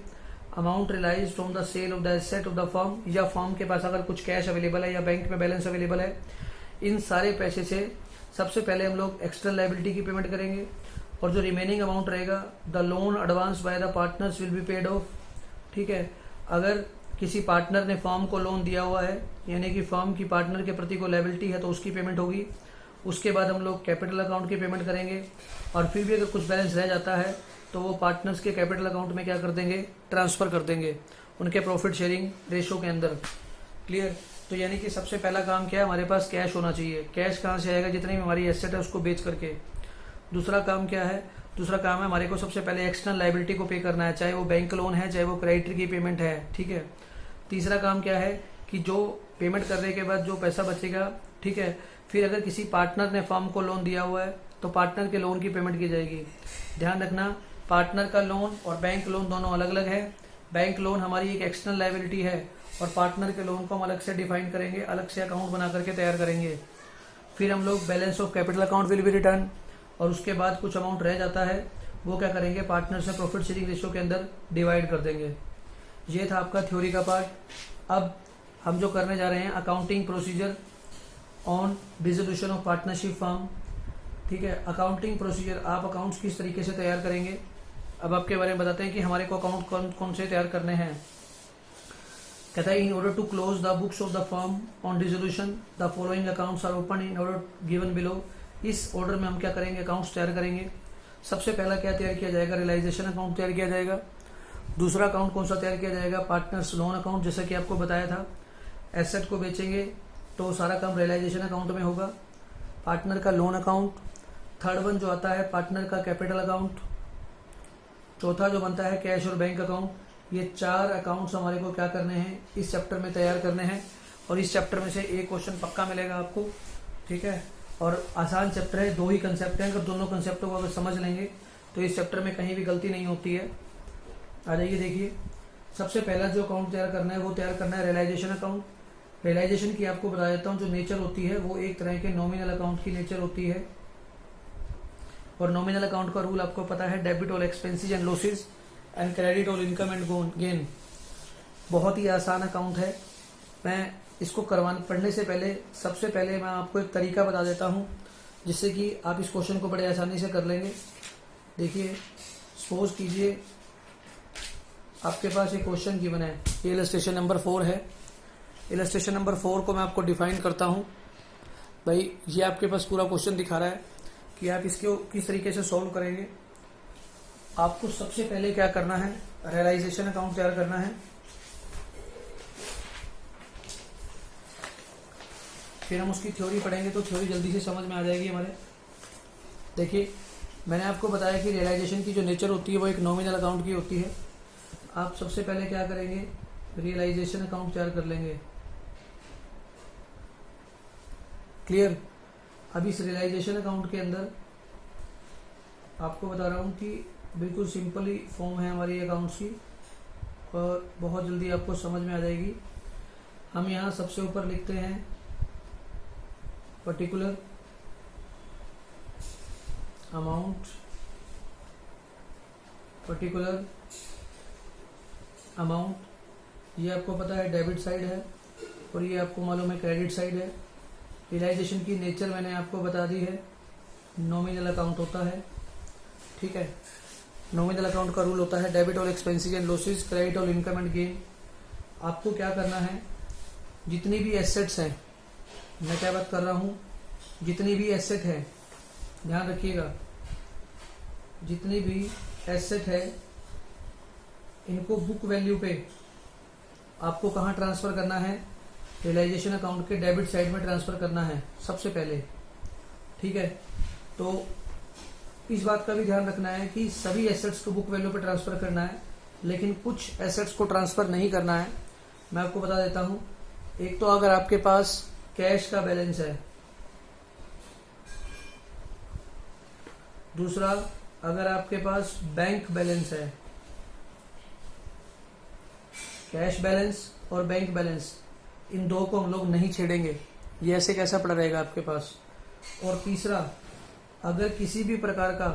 Speaker 1: amount realise from the sale of the asset of the firm, या फर्म के पास अगर कुछ कैश अवेलेबल है या बैंक में बैलेंस अवेलेबल है, इन सारे पैसे से सबसे पहले हम लोग एक्सटर्नल लायबिलिटी की पेमेंट करेंगे। और जो रिमेनिंग अमाउंट रहेगा, the loan advance bye the partners will be paid of, ठीक है। अगर किसी पार्टनर ने फर्म को लोन दिया हुआ है यानी कि फर्म की पार्टनर के प्रति को लायबिलिटी है तो उसकी पेमेंट होगी। उसके बाद हम लोग कैपिटल अकाउंट की पेमेंट करेंगे, और फिर भी अगर कुछ बैलेंस रह जाता है तो वो पार्टनर्स के कैपिटल अकाउंट में क्या कर देंगे, ट्रांसफर कर देंगे उनके प्रॉफिट शेयरिंग रेशो के अंदर। क्लियर। तो यानी कि सबसे पहला काम क्या है, हमारे पास कैश होना चाहिए। कैश कहाँ से आएगा, जितनी भी हमारी एसेट है उसको बेच करके। दूसरा काम क्या है, दूसरा काम है हमारे को सबसे पहले एक्सटर्नल लायबिलिटी को पे करना है, चाहे वो बैंक लोन है चाहे वो क्रेडिटर की पेमेंट है, ठीक है। तीसरा काम क्या है कि जो पेमेंट करने के बाद जो पैसा बचेगा, ठीक है, फिर अगर किसी पार्टनर ने फर्म को लोन दिया हुआ है तो पार्टनर के लोन की पेमेंट की जाएगी। ध्यान रखना, पार्टनर का लोन और बैंक लोन दोनों अलग अलग है। बैंक लोन हमारी एक एक्सटर्नल लायबिलिटी है और पार्टनर के लोन को हम अलग से डिफाइन करेंगे, अलग से अकाउंट बना करके तैयार करेंगे। फिर हम लोग balance of capital account will be return, और उसके बाद कुछ अमाउंट रह जाता है वो क्या करेंगे, पार्टनर से प्रॉफिट शेयरिंग रेशो के अंदर डिवाइड कर देंगे। ये था आपका थ्योरी का पार्ट। अब हम जो करने जा रहे हैं accounting procedure on dissolution of partnership firm, ठीक है। अकाउंटिंग प्रोसीजर, आप अकाउंट्स किस तरीके से तैयार करेंगे। अब आपके बारे में बताते हैं कि हमारे को अकाउंट कौन कौन से तैयार करने हैं। कहता है in order to close the books of the firm on dissolution the following accounts are open in order given below. इस ऑर्डर में हम क्या करेंगे, अकाउंट्स तैयार करेंगे। सबसे पहला क्या तैयार किया जाएगा, रियलाइजेशन अकाउंट तैयार किया जाएगा। दूसरा अकाउंट कौन सा तैयार किया जाएगा, पार्टनर्स लोन अकाउंट, जैसा कि आपको बताया था। एसेट को बेचेंगे तो सारा काम रियलाइजेशन अकाउंट में होगा। पार्टनर का लोन अकाउंट। थर्ड वन जो आता है पार्टनर का कैपिटल अकाउंट। चौथा जो बनता है कैश और बैंक अकाउंट। ये चार अकाउंट्स हमारे को क्या करने हैं, इस चैप्टर में तैयार करने हैं, और इस चैप्टर में से एक क्वेश्चन पक्का मिलेगा आपको, ठीक है। और आसान चैप्टर है, दो ही कंसेप्ट हैं, अगर दोनों कंसेप्टों को अगर समझ लेंगे तो इस चैप्टर में कहीं भी गलती नहीं होती है। आ जाइए देखिए, सबसे पहला जो अकाउंट तैयार करना है वो तैयार करना है रियलाइजेशन अकाउंट। रियलाइजेशन की आपको बता देता हूँ, जो नेचर होती है वो एक तरह के नॉमिनल अकाउंट की नेचर होती है। और नॉमिनल अकाउंट का रूल आपको पता है, debit all expenses and losses and credit all income and gain. बहुत ही आसान अकाउंट है। मैं इसको पढ़ने से पहले सबसे पहले मैं आपको एक तरीका बता देता हूँ जिससे कि आप इस क्वेश्चन को बड़े आसानी से कर लेंगे। देखिए, सपोज कीजिए आपके पास एक क्वेश्चन गिवन है, ये इलस्ट्रेशन नंबर 4 है। इलस्ट्रेशन नंबर 4 को मैं आपको डिफाइन करता हूँ। भाई ये आपके पास पूरा क्वेश्चन दिखा रहा है कि आप इसको किस तरीके से सॉल्व करेंगे। आपको सबसे पहले क्या करना है, रियलाइजेशन अकाउंट तैयार करना है। फिर हम उसकी थ्योरी पढ़ेंगे तो थ्योरी जल्दी से समझ में आ जाएगी हमारे। देखिए, मैंने आपको बताया कि रियलाइजेशन की जो नेचर होती है वो एक नॉमिनल अकाउंट की होती है। आप सबसे पहले क्या करेंगे, रियलाइजेशन अकाउंट तैयार कर लेंगे। क्लियर। अब इस रियलाइजेशन अकाउंट के अंदर आपको बता रहा हूँ कि बिल्कुल सिंपल ही फॉर्म है हमारी अकाउंट्स की और बहुत जल्दी आपको समझ में आ जाएगी। हम यहाँ सबसे ऊपर लिखते हैं पर्टिकुलर अमाउंट, पर्टिकुलर अमाउंट, ये आपको पता है डेबिट साइड है और ये आपको मालूम है क्रेडिट साइड है। रियलाइजेशन की नेचर मैंने आपको बता दी है, नॉमिनल अकाउंट होता है। ठीक है, नॉमिनल अकाउंट का रूल होता है debit all expenses and losses, credit all income and gain. आपको क्या करना है, जितनी भी एसेट्स हैं, मैं क्या बात कर रहा हूँ, जितनी भी एसेट है, ध्यान रखिएगा, जितनी भी एसेट है इनको बुक वैल्यू पे आपको कहाँ ट्रांसफर करना है, रियलाइजेशन अकाउंट के डेबिट साइड में ट्रांसफर करना है सबसे पहले। ठीक है, तो इस बात का भी ध्यान रखना है कि सभी एसेट्स को बुक वैल्यू पे ट्रांसफर करना है, लेकिन कुछ एसेट्स को ट्रांसफर नहीं करना है। मैं आपको बता देता हूं। एक तो अगर आपके पास कैश का बैलेंस है, दूसरा अगर आपके पास बैंक बैलेंस है, कैश बैलेंस और बैंक बैलेंस, इन दो को हम लोग नहीं छेड़ेंगे, ये ऐसे कैसा पड़ा रहेगा आपके पास। और तीसरा, अगर किसी भी प्रकार का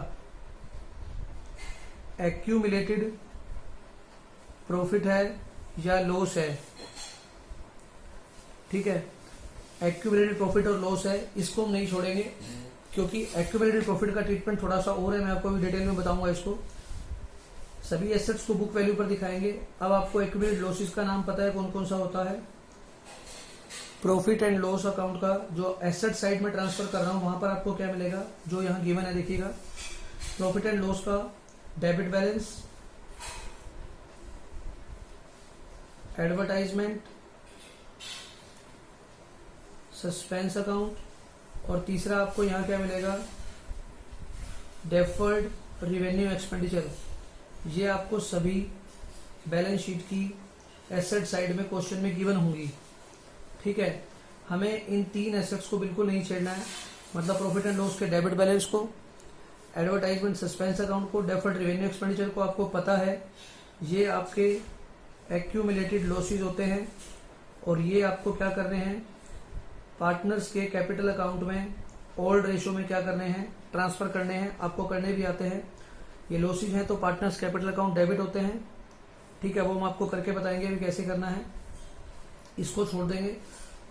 Speaker 1: एक्यूमुलेटेड प्रॉफिट है या लॉस है, ठीक है, एक्यूमुलेटेड प्रॉफिट और लॉस है, इसको हम नहीं छोड़ेंगे, क्योंकि एक्यूमुलेटेड प्रॉफिट का ट्रीटमेंट थोड़ा सा और है, मैं आपको अभी डिटेल में बताऊंगा इसको। सभी एसेट्स को बुक वैल्यू पर दिखाएंगे। अब आपको एक्यूमुलेटेड लॉसेस का नाम पता है कौन कौन सा होता है। प्रॉफिट एंड लॉस अकाउंट का जो एसेट साइड में ट्रांसफर कर रहा हूं, वहां पर आपको क्या मिलेगा, जो यहाँ गिवन है, देखिएगा, प्रॉफिट एंड लॉस का debit balance, advertisement, suspense account, और तीसरा आपको यहाँ क्या मिलेगा, डेफर्ड रिवेन्यू एक्सपेंडिचर। ये आपको सभी बैलेंस शीट की एसेट साइड में क्वेश्चन में गिवन होंगी। ठीक है, हमें इन तीन एसेट्स को बिल्कुल नहीं छेड़ना है, मतलब प्रॉफिट एंड लॉस के डेबिट बैलेंस को, एडवर्टाइजमेंट सस्पेंस अकाउंट को, डेफर्ड रेवेन्यू एक्सपेंडिचर को। आपको पता है ये आपके एक्यूमुलेटेड लॉसेस होते हैं और ये आपको क्या करने हैं, पार्टनर्स के कैपिटल अकाउंट में ओल्ड रेशो में क्या करने हैं, ट्रांसफर करने हैं। आपको करने भी आते हैं। ये लॉसेस हैं तो पार्टनर्स कैपिटल अकाउंट डेबिट होते हैं। ठीक है, वो हम आपको करके बताएंगे अभी कैसे करना है, इसको छोड़ देंगे।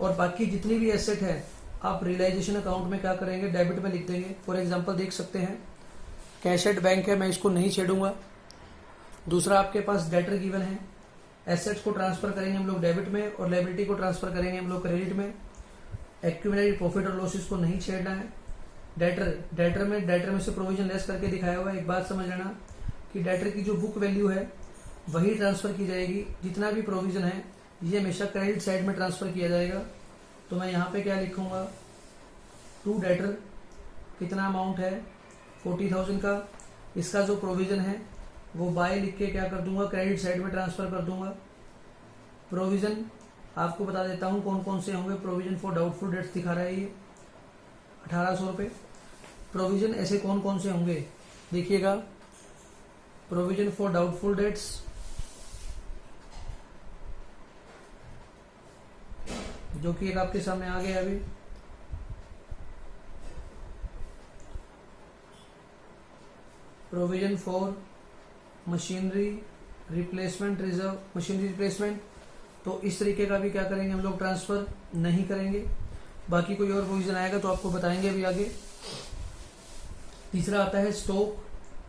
Speaker 1: और बाकी जितनी भी एसेट है आप रियलाइजेशन अकाउंट में क्या करेंगे, डेबिट में लिख देंगे। फॉर एग्जांपल देख सकते हैं, कैश एट बैंक है, मैं इसको नहीं छेड़ूंगा। दूसरा आपके पास डेटर गिवन है, एसेट्स को ट्रांसफर करेंगे हम लोग डेबिट में और लायबिलिटी को ट्रांसफर करेंगे हम लोग क्रेडिट में। एक्यूमुलेटेड प्रॉफिट और लॉसेस को नहीं छेड़ना है। डेटर में से प्रोविजन लेस करके दिखाया हुआ है। एक बात समझ लेना कि डेटर की जो बुक वैल्यू है वही ट्रांसफर की जाएगी, जितना भी प्रोविजन है ये हमेशा क्रेडिट साइड में ट्रांसफर किया जाएगा। तो मैं यहाँ पे क्या लिखूंगा, टू डेटर, कितना अमाउंट है 40,000 का, इसका जो प्रोविजन है वो बाय लिख के क्या कर दूंगा, क्रेडिट साइड में ट्रांसफर कर दूंगा। प्रोविजन आपको बता देता हूँ कौन कौन से होंगे। प्रोविजन फॉर डाउटफुल डेट्स दिखा रहा है ये 1800 रुपये। प्रोविजन ऐसे कौन कौन से होंगे देखिएगा, प्रोविजन फॉर डाउटफुल डेट्स, जो कि एक आपके सामने आ गया अभी, provision for machinery replacement reserve, machinery replacement. तो इस तरीके का भी क्या करेंगे हम लोग, ट्रांसफर नहीं करेंगे। बाकी कोई और प्रोविजन आएगा तो आपको बताएंगे अभी आगे। तीसरा आता है स्टॉक,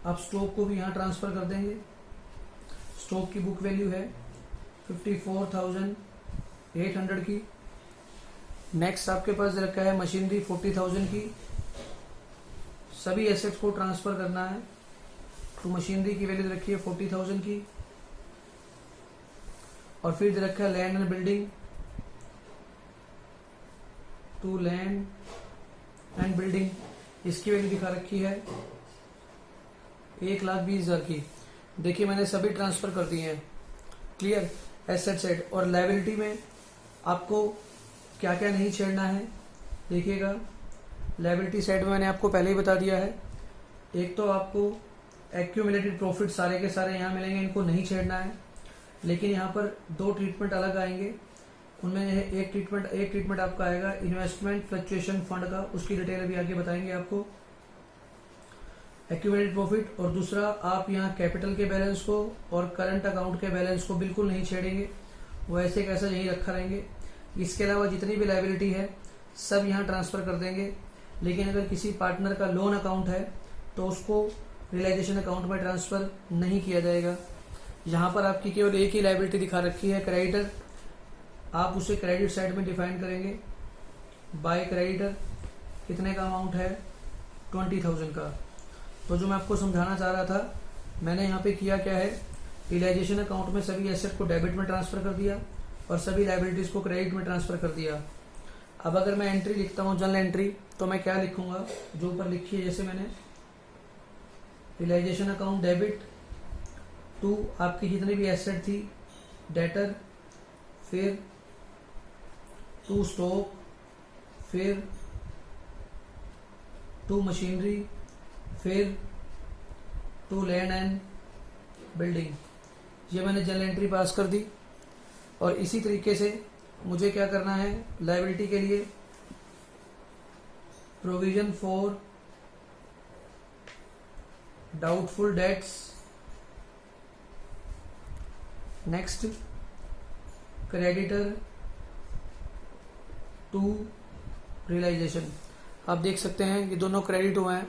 Speaker 1: आप स्टॉक को भी यहाँ ट्रांसफर कर देंगे। स्टॉक की बुक वैल्यू है 54,800 की। नेक्स्ट आपके पास रखा है मशीनरी 40,000 की। सभी एसेट्स को ट्रांसफर करना है, तो मशीनरी की वैल्यू रखी है 40,000 की। और फिर रखा है land and building, to land and building, इसकी वैल्यू दिखा रखी है 1,20,000 की। देखिए मैंने सभी ट्रांसफर कर दिए हैं। क्लियर। एसेट साइड और लायबिलिटी में आपको क्या क्या नहीं छेड़ना है देखिएगा। लायबिलिटी साइड में मैंने आपको पहले ही बता दिया है। एक तो आपको एक्यूमुलेटेड प्रॉफिट सारे के सारे यहाँ मिलेंगे, इनको नहीं छेड़ना है। लेकिन यहाँ पर दो ट्रीटमेंट अलग आएंगे। उनमें एक ट्रीटमेंट आपका आएगा इन्वेस्टमेंट फ्लक्चुएशन फंड का, उसकी डिटेल अभी आगे बताएंगे आपको, एक्यूमुलेटेड प्रॉफिट। और दूसरा आप यहाँ कैपिटल के बैलेंस को और करंट अकाउंट के बैलेंस को बिल्कुल नहीं छेड़ेंगे, वो ऐसे कैसा यहीं रखा रहेंगे। इसके अलावा जितनी भी लायबिलिटी है सब यहाँ ट्रांसफर कर देंगे। लेकिन अगर किसी पार्टनर का लोन अकाउंट है तो उसको रियलाइजेशन अकाउंट में ट्रांसफर नहीं किया जाएगा। यहाँ पर आपकी केवल एक ही लायबिलिटी दिखा रखी है क्रेडिटर, आप उसे क्रेडिट साइड में डिफाइन करेंगे। बाय क्रेडिटर कितने का अमाउंट है 20,000 का। तो जो मैं आपको समझाना चाह रहा था मैंने यहाँ पे किया क्या है, रियलाइजेशन अकाउंट में सभी एसेट को डेबिट में ट्रांसफर कर दिया और सभी लायबिलिटीज को क्रेडिट में ट्रांसफर कर दिया। अब अगर मैं एंट्री लिखता हूँ जर्नल एंट्री, तो मैं क्या लिखूंगा, जो ऊपर लिखी है जैसे मैंने रियलाइजेशन अकाउंट डेबिट टू आपकी जितनी भी एसेट थी डेटर, फिर टू स्टॉक, फिर टू मशीनरी, फिर टू लैंड एंड बिल्डिंग। ये मैंने जर्नल एंट्री पास कर दी। और इसी तरीके से मुझे क्या करना है, लायबिलिटी के लिए provision for doubtful debts, next creditor to realisation. आप देख सकते हैं ये दोनों क्रेडिट हुए हैं,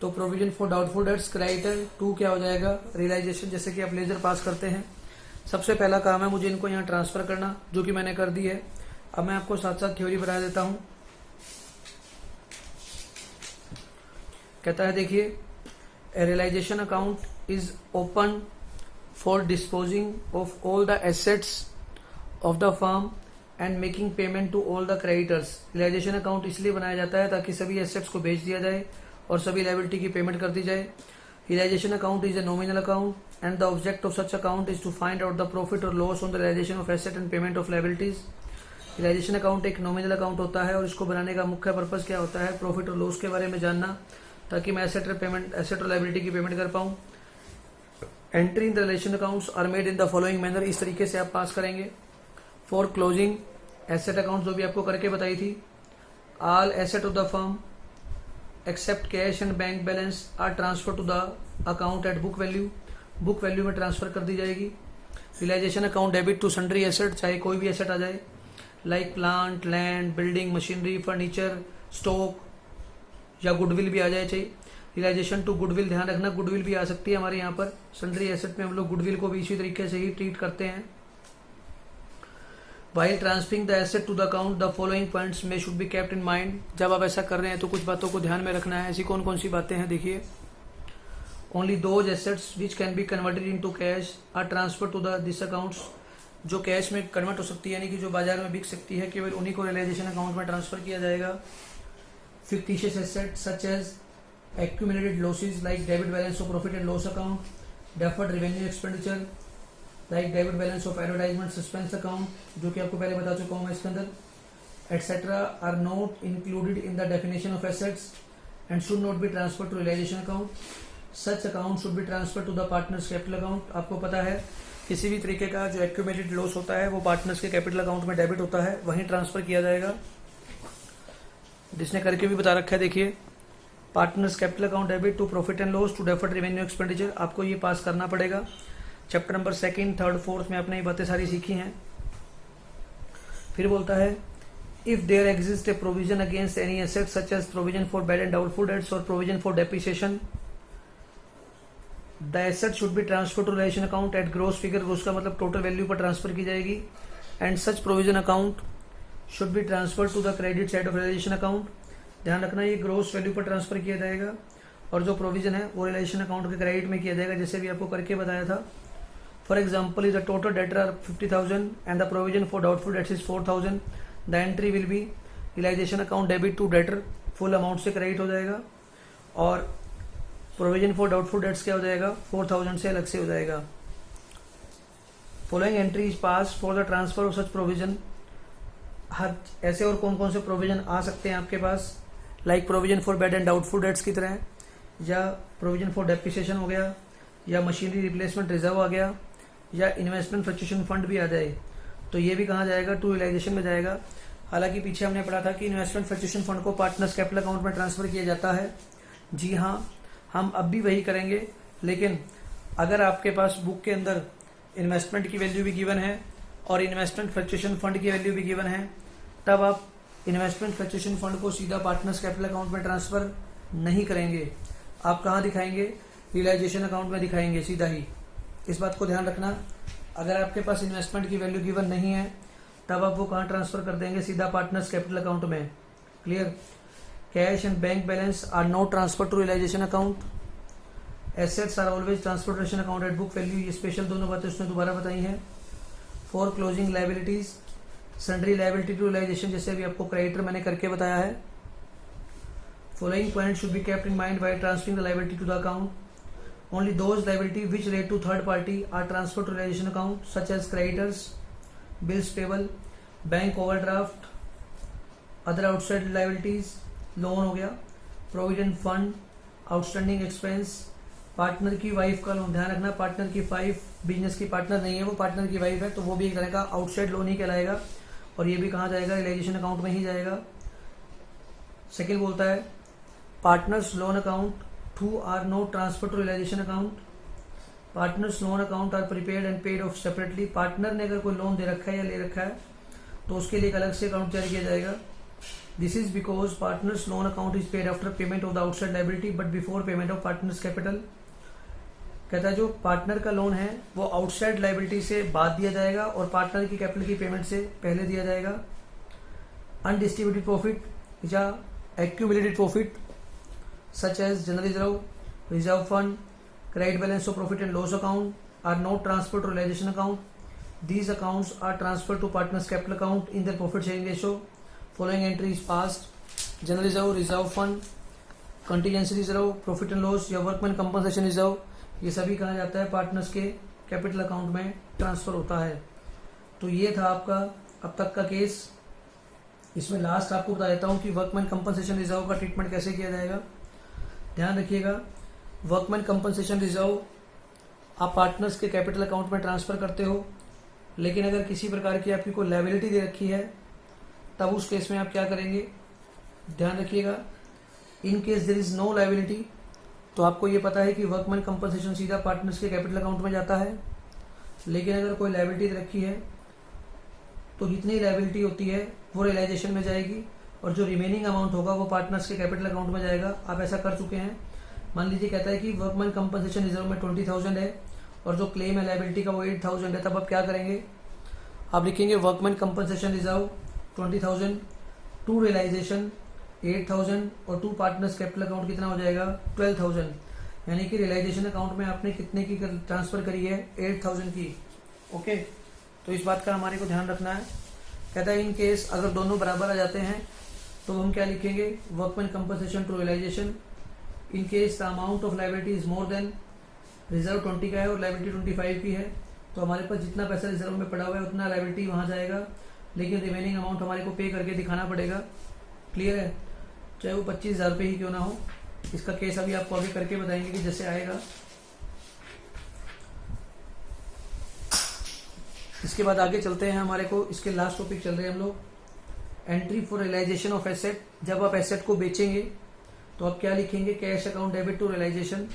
Speaker 1: तो provision for doubtful debts creditor to क्या हो जाएगा रियलाइजेशन। जैसे कि आप लेजर पास करते हैं, सबसे पहला काम है मुझे इनको यहाँ ट्रांसफर करना, जो कि मैंने कर दी है। अब मैं आपको साथ साथ थ्योरी बता देता हूं। कहता है देखिए, a realisation account is open for disposing of all the assets of the firm and making payment to all the creditors. Realisation account इसलिए बनाया जाता है ताकि सभी एसेट्स को बेच दिया जाए और सभी लायबिलिटी की पेमेंट कर दी जाए। Realization account is a nominal account and the object of such account is to find out the profit or loss on the realization of asset and payment of liabilities. Realization account एक nominal account होता है और इसको बनाने का मुख्य purpose क्या होता है, प्रॉफिट और लॉस के बारे में जानना, ताकि मैं एसेट और लायबिलिटी की पेमेंट कर पाऊँ। Entry in the relation accounts are made in the following manner, इस तरीके से आप पास करेंगे। फॉर क्लोजिंग एसेट अकाउंट जो भी आपको करके बताई थी, all asset of the firm except cash and bank balance are transfer to the account at book value, book value में ट्रांसफर कर दी जाएगी। Realisation account debit to sundry asset, चाहे कोई भी एसेट आ जाए, like plant, land, building, machinery, furniture, stock या गुडविल भी आ जाए चाहिए। रियलाइजेशन टू गुडविल, ध्यान रखना गुडविल भी आ सकती है हमारे यहाँ पर, सन्ड्री एसेट में हम लोग गुडविल को भी इसी तरीके से ही ट्रीट करते हैं। While transferring the asset to the account, the following points may should be kept in mind। जब आप ऐसा कर रहे हैं तो कुछ बातों को ध्यान में रखना है। ऐसी कौन कौन सी बातें हैं देखिए। Only those assets which can be converted into cash are transferred to the this accounts। जो कैश में कन्वर्ट हो सकती है, यानी कि जो बाजार में बिक सकती है, केवल उन्हीं को रियलाइजेशन अकाउंट में ट्रांसफर किया जाएगा। fictitious assets such as accumulated losses like debit balance of profit and loss account, deferred revenue expenditure like debit balance of advertisement suspense account, जो कि आपको पहले बता चुका हूँ मैं इसके अंदर, etcetera are not included in the definition of assets and should not be transfer to realisation account. Such account should be transfer to the partners capital account. आपको पता है किसी भी तरीके का जो एक्यूमुलेटेड लॉस होता है वो पार्टनर्स के कैपिटल अकाउंट में डेबिट होता है, वहीं ट्रांसफर किया जाएगा। जिसने करके भी बता रखा है देखिए, partners capital account debit to profit and loss to deferred revenue expenditure, आपको ये पास करना पड़ेगा। चैप्टर नंबर 2, 3, 4 में आपने ये बातें सारी सीखी हैं। फिर बोलता है if there exists a provision against any asset such as provision for bad and doubtful debts or provision for depreciation, the asset should be transferred to realization account at gross figure, उसका मतलब total value पर transfer की जाएगी, and such provision account should be transferred to the credit side of realization account. ध्यान रखना ये gross value पर transfer किया जाएगा और जो प्रोविजन है वो रिलेशन अकाउंट के क्रेडिट में किया जाएगा, जैसे भी आपको करके बताया था. For example is the total debtor are 50,000 and the provision for doubtful debts is 4,000. The entry will be realisation account debit to debtor, full amount से क्रेडिट हो जाएगा, और प्रोविजन फॉर डाउटफुल डेट्स क्या हो जाएगा 4,000 से अलग से हो जाएगा. Following entry is pass for the transfer of such provision. हर ऐसे और कौन कौन से प्रोविजन आ सकते हैं आपके पास, like provision for bad and doubtful debts की तरह, या प्रोविजन फॉर डेप्रिसिएशन हो गया, या मशीनरी रिप्लेसमेंट रिजर्व आ गया, या इन्वेस्टमेंट फ्लक्चुएशन फंड भी आ जाए, तो ये भी कहाँ जाएगा, टू रियलाइजेशन में जाएगा. हालांकि पीछे हमने पढ़ा था कि इन्वेस्टमेंट फ्लक्चुएशन फंड को पार्टनर्स कैपिटल अकाउंट में ट्रांसफर किया जाता है. जी हाँ, हम अब भी वही करेंगे, लेकिन अगर आपके पास बुक के अंदर इन्वेस्टमेंट की वैल्यू भी गिवन है और इन्वेस्टमेंट फ्लक्चुएशन फंड की वैल्यू भी गिवन है, तब आप इन्वेस्टमेंट फ्लक्चुएशन फंड को सीधा पार्टनर्स कैपिटल अकाउंट में ट्रांसफर नहीं करेंगे. आप कहाँ दिखाएंगे, रियलाइजेशन अकाउंट में दिखाएंगे सीधा ही. इस बात को ध्यान रखना. अगर आपके पास इन्वेस्टमेंट की वैल्यू गिवन नहीं है तब आप वो कहाँ ट्रांसफर कर देंगे, सीधा पार्टनर्स कैपिटल अकाउंट में. Clear. Cash and bank balance are not transfer to realisation account. Assets are always transfer to realisation account at book value. ये स्पेशल दोनों बातें उसने दोबारा बताई हैं. For closing liabilities, sundry liability to realisation, जैसे अभी आपको क्रेडिटर मैंने करके बताया है. Following points should be kept in mind while transferring the liability to the account. Only those liabilities which relate to third party are transferred to realization account, such as creditors, bills payable, bank overdraft, other outside liabilities, loan हो गया, provident fund, outstanding expense, partner की wife का loan. ध्यान रखना, partner की wife business की partner नहीं है, वो पार्टनर की वाइफ है, तो वो भी एक तरह का आउटसाइड लोन ही कहलाएगा, और ये भी कहाँ जाएगा, रियलाइजेशन अकाउंट में ही जाएगा. सेकेंड बोलता है partners loan account to are not transfer to realisation account. Partners loan account are prepaid and paid off separately. Partner ने अगर कोई लोन दे रखा है या ले रखा है तो उसके लिए एक अलग से अकाउंट जारी किया जाएगा. This is because partners loan account is paid after payment of the outside liability but before payment of partners capital. कहता है जो पार्टनर का लोन है वो आउटसाइड लाइबिलिटी से बाद दिया जाएगा और पार्टनर की कैपिटल की पेमेंट से पहले दिया जाएगा. अनडिस्ट्रीब्यूटेड प्रॉफिट या accumulated profit such as general reserve, reserve fund, credit balance or profit and loss account are not transferred to realization account. These accounts are transferred to partners capital account in their profit sharing ratio. Following entry is passed. General reserve, reserve fund, contingency reserve, profit and loss या workman compensation reserve, ये सभी कहा जाता है partners के capital account में transfer होता है. तो ये था आपका अब तक का केस. इसमें लास्ट आपको बता देता हूँ कि वर्कमैन कंपनसेशन रिजर्व का ट्रीटमेंट कैसे किया जाएगा. ध्यान रखिएगा, वर्कमैन कंपनसेशन रिजर्व आप पार्टनर्स के कैपिटल अकाउंट में ट्रांसफर करते हो, लेकिन अगर किसी प्रकार की आपकी कोई लायबिलिटी दे रखी है तब उस केस में आप क्या करेंगे. ध्यान रखिएगा, in case there is no liability तो आपको ये पता है कि वर्कमैन कंपनसेशन सीधा पार्टनर्स के कैपिटल अकाउंट में जाता है. लेकिन अगर कोई लायबिलिटी दे रखी है तो जितनी लायबिलिटी होती है वो रियलाइजेशन में जाएगी और जो रिमेनिंग अमाउंट होगा वो पार्टनर्स के कैपिटल अकाउंट में जाएगा. आप ऐसा कर चुके हैं. मान लीजिए कहता है कि वर्कमैन कंपनसेशन रिजर्व में 20,000 है और जो क्लेम है लायबिलिटी का वो 8,000 है, तब आप क्या करेंगे, आप लिखेंगे workman compensation reserve 20,000 to realisation 8,000 और टू पार्टनर्स कैपिटल अकाउंट कितना हो जाएगा 12,000. यानी कि रियलाइजेशन अकाउंट में आपने कितने की ट्रांसफर करी है 8,000 की. ओके, तो इस बात का हमारे को ध्यान रखना है. कहता है इन केस अगर दोनों बराबर आ जाते हैं तो हम क्या लिखेंगे, workman compensation to realisation. In case the amount of liability is more than, reserve 20 का है और लायबिलिटी 25 की है, तो हमारे पास जितना पैसा रिजर्व में पड़ा हुआ है उतना लायबिलिटी वहाँ जाएगा, लेकिन रिमेनिंग अमाउंट हमारे को पे करके दिखाना पड़ेगा. क्लियर है, चाहे वो 25,000 रुपये ही क्यों ना हो. इसका केस अभी आपको आगे करके बताएंगे कि जैसे आएगा. इसके बाद आगे चलते हैं, हमारे को इसके लास्ट टॉपिक चल रहे हैं हम लोग, entry for realisation of asset. जब आप एसेट को बेचेंगे तो आप क्या लिखेंगे, cash account debit to realisation.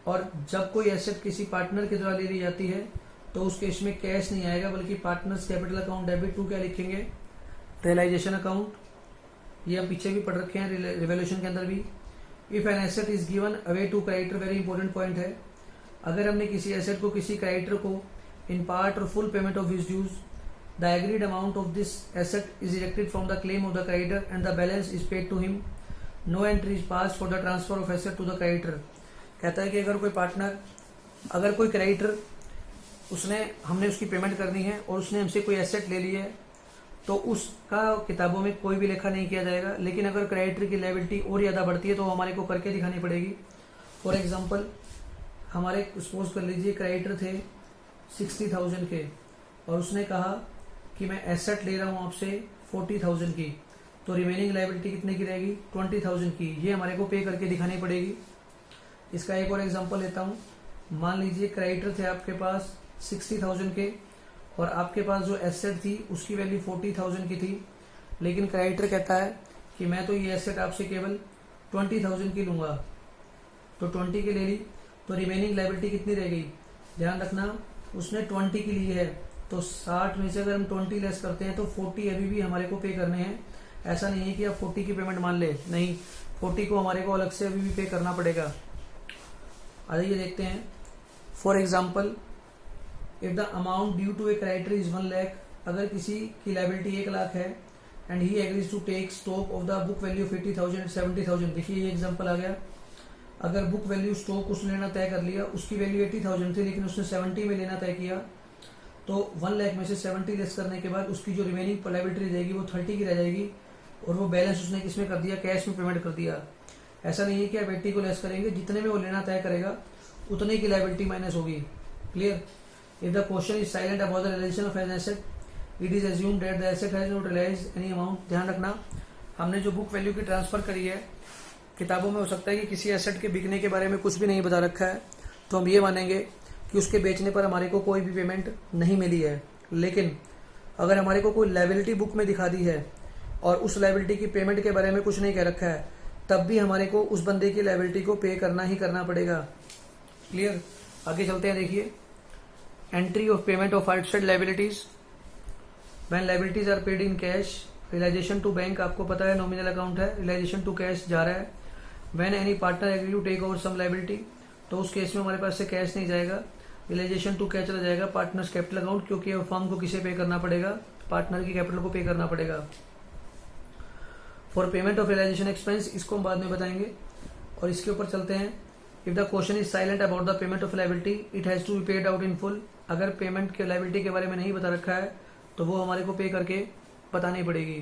Speaker 1: और जब कोई एसेट किसी पार्टनर के द्वारा ले ली जाती है तो उस केस में कैश नहीं आएगा बल्कि partners capital account debit to क्या लिखेंगे, रियलाइजेशन अकाउंट, ये हम पीछे भी पढ़ रखे हैं रिवोल्यूशन के अंदर भी। If an asset is given away to creditor, very important point है, अगर हमने किसी एसेट को किसी क्रेडिटर को in part or full payment of his dues, the agreed amount of this asset is deducted from the claim of the creditor and the balance is paid to him, no entry is pass for the transfer of asset to the creditor. कहता है कि अगर कोई partner, अगर कोई creditor, हमने उसकी payment करनी है और उसने हमसे कोई एसेट ले ली है, तो उसका किताबों में कोई भी लेखा नहीं किया जाएगा। लेकिन अगर क्रेडिटर की लायबिलिटी और ज़्यादा बढ़ती है तो हमारे को करके दिखानी पड़ेगी। फॉर एग्जांपल, हमारे सपोज कर लीजिए क्रेडिटर थे 60,000 के और उसने कहा कि मैं एसेट ले रहा हूँ आपसे 40,000 की, तो रिमेनिंग लायबिलिटी कितने की रहेगी? 20,000 की। ये हमारे को पे करके दिखानी पड़ेगी। इसका एक और एग्जांपल लेता हूँ। मान लीजिए क्रेडिटर थे आपके पास 60,000 के और आपके पास जो एसेट थी उसकी वैल्यू 40,000 की थी, लेकिन क्रेडिटर कहता है कि मैं तो ये एसेट आपसे केवल 20,000 की लूंगा, तो 20 की ले ली, तो रिमेनिंग लायबिलिटी कितनी रह गई? ध्यान रखना, उसने 20 की ली है, तो 60 में से अगर हम 20 लेस करते हैं तो 40 अभी भी हमारे को पे करने हैं। ऐसा नहीं है कि आप 40 की पेमेंट मान ले, नहीं, 40 को हमारे को अलग से अभी भी पे करना पड़ेगा। आइए देखते हैं। For example, if the amount due to a creditor is 1 lakh, अगर किसी की लायबिलिटी 1 लाख है and he agrees to take stock of the book value of 80,000 70,000। देखिए ये एग्जांपल आ गया। अगर बुक वैल्यू स्टॉक उसने लेना तय कर लिया, उसकी वैल्यू 80,000 थी लेकिन उसने 70 में लेना तय किया, तो 1 लाख में से 70 लेस करने के बाद उसकी जो रिमेनिंग लायबिलिटी रहेगी वो 30 की रह जाएगी और वो बैलेंस उसने किसमें कर दिया? कैश में पेमेंट कर दिया। ऐसा नहीं है कि आप 80 को लेस करेंगे, जितने में वो लेना तय करेगा उतने की लायबिलिटी माइनस होगी। Clear? If the question is silent about the realization of an asset, it is assumed that the asset has not realized any amount। ध्यान रखना, हमने जो बुक वैल्यू की ट्रांसफर करी है, किताबों में हो सकता है कि किसी एसेट के बिकने के बारे में कुछ भी नहीं बता रखा है, तो हम ये मानेंगे कि उसके बेचने पर हमारे को कोई भी पेमेंट नहीं मिली है। लेकिन अगर हमारे को कोई लायबिलिटी बुक में दिखा दी है और उस लायबिलिटी की पेमेंट के बारे में कुछ नहीं कह रखा है, तब भी हमारे को उस बंदे की लायबिलिटी को पे करना ही करना पड़ेगा। क्लियर? आगे चलते हैं। देखिए, entry of payment of outside liabilities, when liabilities are paid in cash, realisation to bank आपको पता है नॉमिनल अकाउंट है, रियलाइजेशन टू कैश जा रहा है। When any partner agree to take over some liability, तो उस केस में हमारे पास से कैश नहीं जाएगा, रियलाइजेशन टू कैश चला जाएगा पार्टनर्स कैपिटल अकाउंट, क्योंकि अब फर्म को किसे पे करना पड़ेगा? पार्टनर की कैपिटल को पे करना पड़ेगा। For payment of realisation expense, इसको हम बाद में बताएंगे। और इसके ऊपर चलते हैं। If the question is silent about the payment of liability, it has to be paid out in full. अगर पेमेंट के लायबिलिटी के बारे में नहीं बता रखा है तो वो हमारे को पे करके बतानी पड़ेगी।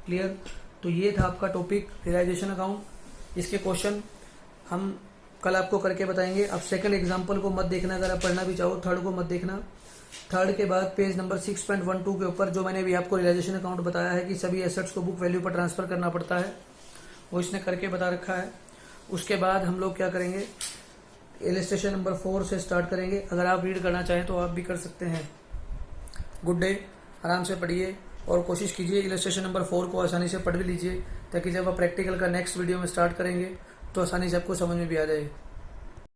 Speaker 1: क्लियर? तो ये था आपका टॉपिक रियलाइजेशन अकाउंट। इसके क्वेश्चन हम कल आपको करके बताएंगे। अब सेकंड एग्जांपल को मत देखना, अगर आप पढ़ना भी चाहो। थर्ड को मत देखना। थर्ड के बाद पेज नंबर 6.12 के ऊपर जो मैंने भी आपको रियलाइजेशन अकाउंट बताया है कि सभी एसेट्स को बुक वैल्यू पर ट्रांसफर करना पड़ता है, वो इसने करके बता रखा है। उसके बाद हम लोग क्या करेंगे? इलस्ट्रेशन नंबर 4 से स्टार्ट करेंगे। अगर आप रीड करना चाहें तो आप भी कर सकते हैं। गुड डे, आराम से पढ़िए और कोशिश कीजिए इलस्ट्रेशन नंबर 4 को आसानी से पढ़ भी लीजिए, ताकि जब आप प्रैक्टिकल का नेक्स्ट वीडियो में स्टार्ट करेंगे तो आसानी से आपको समझ में भी आ जाए।